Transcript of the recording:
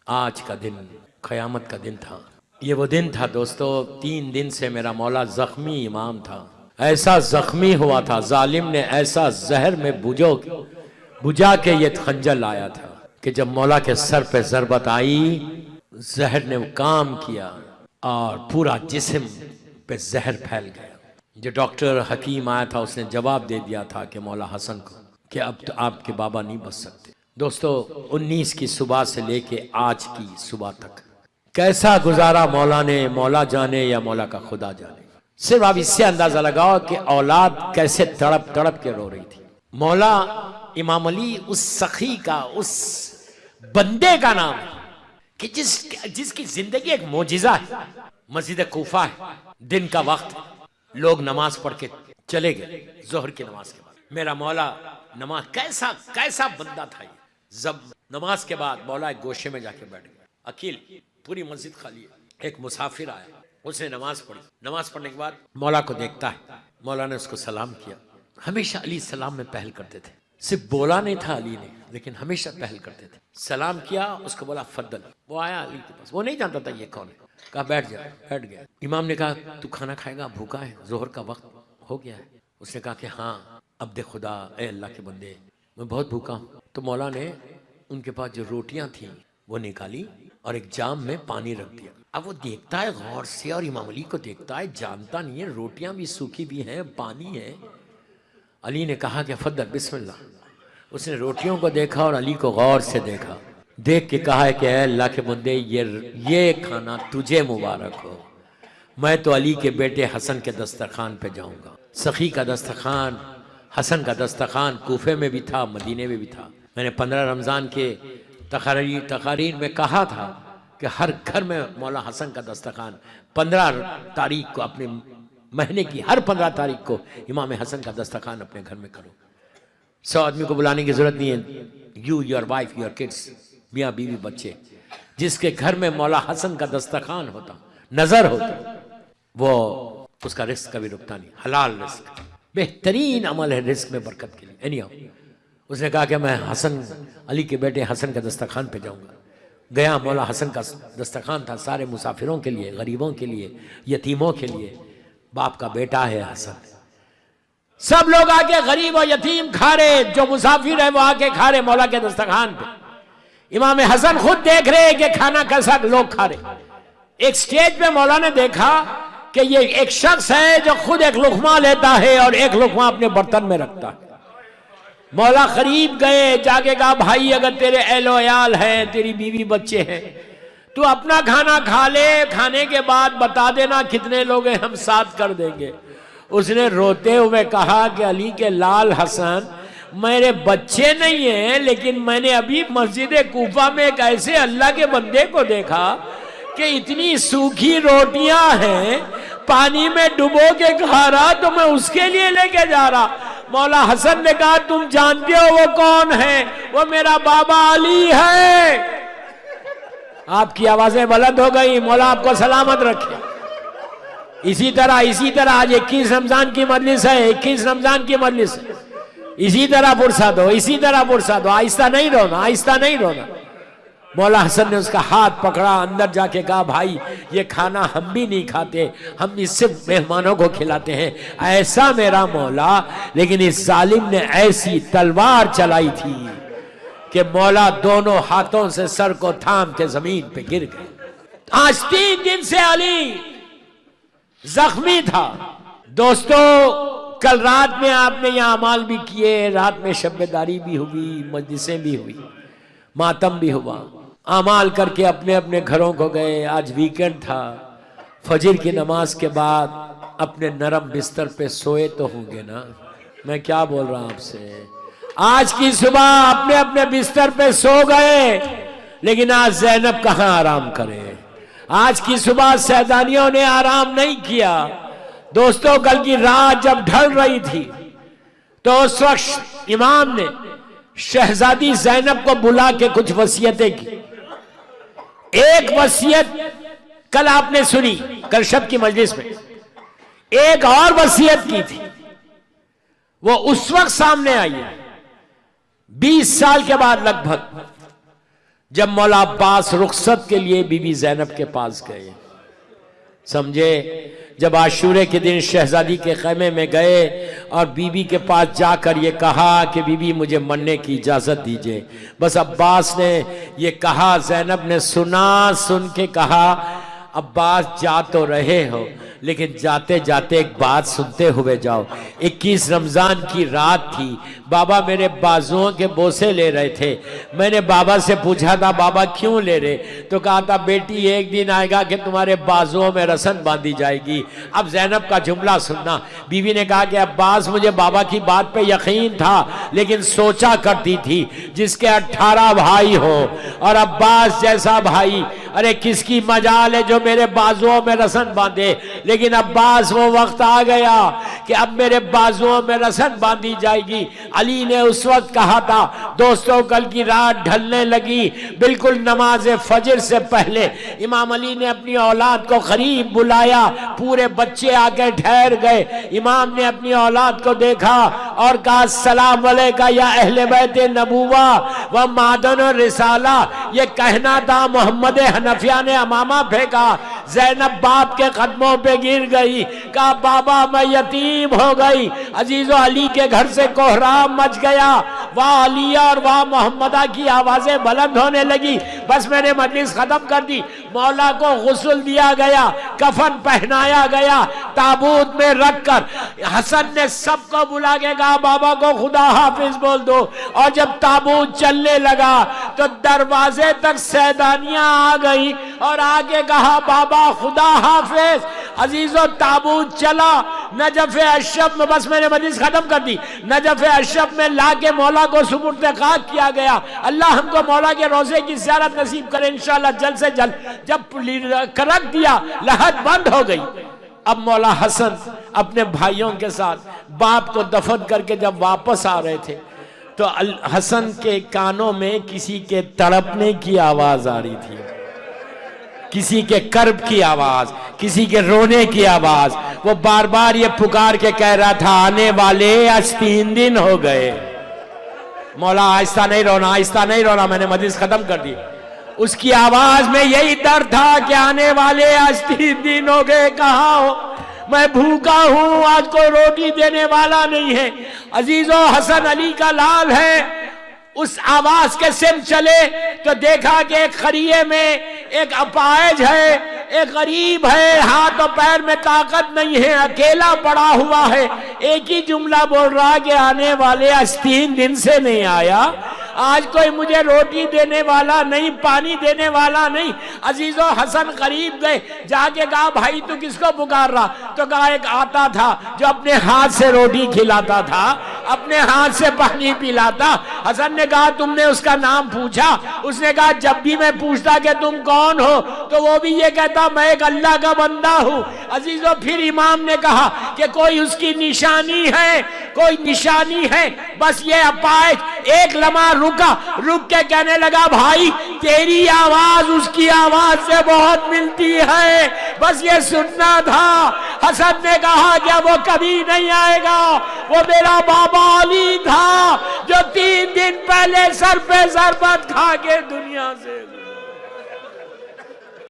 आज का दिन क़यामत का दिन था। ये वो दिन था दोस्तों, 3 दिन से मेरा मौला जख्मी इमाम था। ऐसा जख्मी हुआ था, जालिम ने ऐसा जहर में बुझा के ये खंजर लाया था कि जब मौला के सर पे ज़रबत आई, जहर ने काम किया और पूरा जिस्म पे जहर फैल गया। जो डॉक्टर हकीम आया था उसने जवाब दे दिया था कि मौला हसन को कि अब तो आपके बाबा नहीं बच सकते। दोस्तों 19 की सुबह से लेके आज की सुबह तक कैसा गुजारा मौला ने, मौला जाने या मौला का खुदा जाने। सिर्फ आप इससे अंदाजा लगाओ कि औलाद कैसे तड़प तड़प के रो रही थी। मौला इमाम अली उस सखी का, उस बंदे का नाम है कि जिसकी जिंदगी एक मोजिजा है। मस्जिद कूफा है, दिन का वक्त, लोग नमाज पढ़ के चले गए जोहर की नमाज के बाद। मेरा मौला नमाज, कैसा कैसा बंदा था ये। जब नमाज के बाद मौला एक गोशे में जाके बैठ गया, अकेले, पूरी मस्जिद खाली है। एक मुसाफिर आया, उसने नमाज पढ़ी। नमाज पढ़ने के बाद मौला को देखता है, मौला ने उसको सलाम किया। हमेशा अली सलाम में पहल करते थे, सिर्फ बोला नहीं था अली ने, लेकिन हमेशा पहल करते थे। सलाम किया, उसको बोला फद्दल। वो आया अली के पास, वो नहीं जानता था ये कौन है। कहा बैठ जा, बैठ गया। इमाम ने कहा तू खाना खाएगा, भूखा है, जोहर का वक्त हो गया है। उसने कहा कि हाँ अब दे खुदा, ए अल्लाह के बंदे, मैं बहुत भूखा हूँ। तो मौला ने उनके पास जो रोटियां थी वो निकाली और एक जाम में पानी रख दिया। अब वो देखता है गौर से और इमाम अली को देखता है, जानता नहीं है रोटियां भी सूखी भी हैं, पानी है। अली ने कहा कि फद्दल बिस्मिल्लाह। उसने रोटियों को देखा और अली को गौर से देखा, देख के कहा है कि अल्लाह के बंदे ये खाना तुझे मुबारक हो। मैं तो अली के बेटे हसन के दस्तरखान पे जाऊंगा। सखी का दस्तरखान, हसन का दस्तरखान कूफे में भी था, मदीने में भी था। मैंने 15 रमज़ान के तकारीर में कहा था कि हर घर में मौला हसन का दस्तरखान 15 तारीख को, अपने महीने की हर 15 तारीख को इमाम हसन का दस्तरखान अपने घर में करो। 100 आदमी को बुलाने की जरूरत नहीं है। You, your wife, your kids, मियाँ बीवी बच्चे, जिसके घर में मौला हसन का दस्तरखान होता, नजर होता, वो उसका रिस्क कभी रुकता नहीं। हलाल रिस्क, बेहतरीन अमल है रिस्क में बरकत के लिए। एनीहाउ उसने कहा कि मैं हसन, अली के बेटे हसन के दस्तरखान पे जाऊंगा। गया, मौला हसन का दस्तरखान था सारे मुसाफिरों के लिए, गरीबों के लिए, यतीमों के लिए। बाप का बेटा है हसन, सब लोग आके गरीब और यतीम खा रहे, जो मुसाफिर है वो आके खा रहे मौला के दस्तरखान पे। इमाम हसन खुद देख रहे कि खाना कैसा लोग खा रहे। एक स्टेज पे मौला ने देखा कि ये एक शख्स है जो खुद एक लुकमा लेता है और एक लुकमा अपने बर्तन में रखता है। मौला करीब गए, जाके कहा भाई अगर तेरे एलो याल है, तेरी बीवी बच्चे हैं, तू अपना खाना खा ले, खाने के बाद बता देना कितने लोग हैं, हम 7 कर देंगे। उसने रोते हुए कहा कि अली के लाल हसन, मेरे बच्चे नहीं हैं, लेकिन मैंने अभी मस्जिद कूफा में एक ऐसे अल्लाह के बंदे को देखा कि इतनी सूखी रोटियां हैं, पानी में डुबो के खा रहा, तो मैं उसके लिए लेके जा रहा। मौला हसन ने कहा तुम जानते हो वो कौन है? वो मेरा बाबा अली है। आपकी आवाजें बुलंद हो गई, मौला आपको सलामत रखे। इसी तरह आज 21 रमजान की मजलिस है, 21 रमजान की मजलिस है। इसी तरह पुरसा दो, इसी तरह पुरसा दो, आहिस्ता नहीं रोना, आहिस्ता नहीं रोना। मौला हसन ने उसका हाथ पकड़ा, अंदर जाके कहा भाई ये खाना हम भी नहीं खाते, हम इससे मेहमानों को खिलाते हैं, ऐसा मेरा मौला। लेकिन इस जालिम ने ऐसी तलवार चलाई थी कि मौला दोनों हाथों से सर को थाम के जमीन पे गिर गए। आज 3 दिन से अली जख्मी था। दोस्तों कल रात में आपने यहाँ अमाल भी किए, रात में शब्बेदारी भी हुई, मजलिसें भी हुई, मातम भी हुआ। अमाल करके अपने अपने घरों को गए। आज वीकेंड था, फजर की नमाज के बाद अपने नरम बिस्तर पे सोए तो होंगे ना। मैं क्या बोल रहा हूं आपसे, आज की सुबह अपने अपने बिस्तर पे सो गए, लेकिन आज ज़ैनब कहां आराम करे। आज की सुबह सैदानियों ने आराम नहीं किया। दोस्तों कल की रात जब ढल रही थी तो उस वक्त इमाम ने शहजादी ज़ैनब को बुला के कुछ वसीयतें की। एक वसीयत कल आपने सुनी, कल शब की मजलिस में एक और वसीयत की थी, वो उस वक्त सामने आई है 20 साल के बाद लगभग, जब मौला अब्बास रुखसत के लिए बीबी जैनब के पास गए, समझे, जब आशूरे के दिन शहजादी के खैमे में गए और बीबी के पास जाकर ये कहा कि बीबी मुझे मरने की इजाज़त दीजिए, बस अब्बास ने ये कहा, जैनब ने सुना, सुन के कहा अब्बास जा तो रहे हो लेकिन जाते जाते एक बात सुनते हुए जाओ। 21 रमज़ान की रात थी, बाबा मेरे बाजुओं के बोसे ले रहे थे। मैंने बाबा से पूछा था बाबा क्यों ले रहे, तो कहा था बेटी एक दिन आएगा कि तुम्हारे बाजुओं में रस्म बांधी जाएगी। अब जैनब का जुमला सुनना, बीवी ने कहा कि अब्बास मुझे बाबा की बात पे यकीन था लेकिन सोचा करती थी जिसके 18 भाई हो और अब्बास जैसा भाई, अरे किसकी मजाल है जो मेरे बाजुओं में रस्म बांधे। लेकिन अब्बास वो वक्त आ गया कि अब मेरे बाजुओं में रस्म बांधी जाएगी। अली ने उस वक्त कहा था, दोस्तों कल की रात ढलने लगी, बिल्कुल नमाज फजर से पहले इमाम अली ने अपनी औलाद को करीब बुलाया, पूरे बच्चे आके ठहर गए। इमाम ने अपनी औलाद को देखा और कहा सलाम अलैका या अहले बैत नबुवा व मादन रिसाला। ये कहना था, मोहम्मद हनफिया ने अमामा फेंका, जैनब बाप के कदमों पे गिर गई, कहा बाबा मैं यतीम हो गई। अजीजो अली के घर से कोहराम मच गया, वाह अलिया और वाह मोहम्मदा की आवाजें बुलंद होने लगी। बस मैंने मजलिस खत्म कर दी, मौला को गुस्ल दिया गया, कफन पहनाया गया, ताबूत में रखकर हसन ने सबको बुला के कहा बाबा को खुदा हाफिज बोल दो। और जब ताबूत चलने लगा तो दरवाजे तक सैदानियां आ गई और आगे कहा बाबा खुदा हाफिज। अजीजो ताबूत चला नजफ अशरफ में, बस मैंने मजलिस खत्म कर दी, नजफ अशरफ में लाके मौला को सुपुर्द खाक किया गया। अल्लाह हमको मौला के रोजे की ज़ियारत नसीब करे इंशाअल्लाह जल्द से जल्द। जब रख दिया लहद बंद हो गई। अब मौला हसन अपने भाइयों के साथ बाप को दफन करके जब वापस आ रहे थे तो हसन के कानों में किसी के तड़पने की आवाज आ रही थी, किसी के कर्ब की आवाज, किसी के रोने की आवाज। वो बार बार ये पुकार के कह रहा था आने वाले आज 3 दिन हो गए। मौला आहिस्ता नहीं रोना, आहिस्ता नहीं रोना, मैंने मजलिस खत्म कर दी। उसकी आवाज में यही दर्द था कि आने वाले आज 3 दिन हो गए, कहाँ हो, मैं भूखा हूं, आज कोई रोटी देने वाला नहीं है। अजीजो हसन अली का लाल है। उस आवाज के सिम चले तो देखा कि एक खरिये में एक अपाहिज है, एक गरीब है, हाथ और पैर में ताकत नहीं है, अकेला पड़ा हुआ है। एक ही जुमला बोल रहा कि आने वाले आज 3 दिन से नहीं आया, आज कोई मुझे रोटी देने वाला नहीं, पानी देने वाला नहीं। अजीजो हसन करीब गए, जाके कहा भाई तू किसको पुकार रहा, तो कहा एक आता था जो अपने हाथ से रोटी खिलाता था, अपने हाथ से पानी पिलाता। हसन ने कहा तुमने उसका नाम पूछा? उसने कहा जब भी मैं पूछता कि तुम कौन हो तो वो भी ये कहता मैं एक अल्लाह का बंदा हूँ। अजीजो फिर इमाम ने कहा कि कोई उसकी निशानी है, कोई निशानी है। बस ये अपाहिज एक लम्हा रुका, रुक के कहने लगा भाई तेरी आवाज उसकी आवाज से बहुत मिलती है, बस ये सुनना था। हसन ने कहा क्या वो कभी नहीं आएगा, वो मेरा बाबा अली था जो 3 दिन पहले सर पे सरबत खा के दुनिया से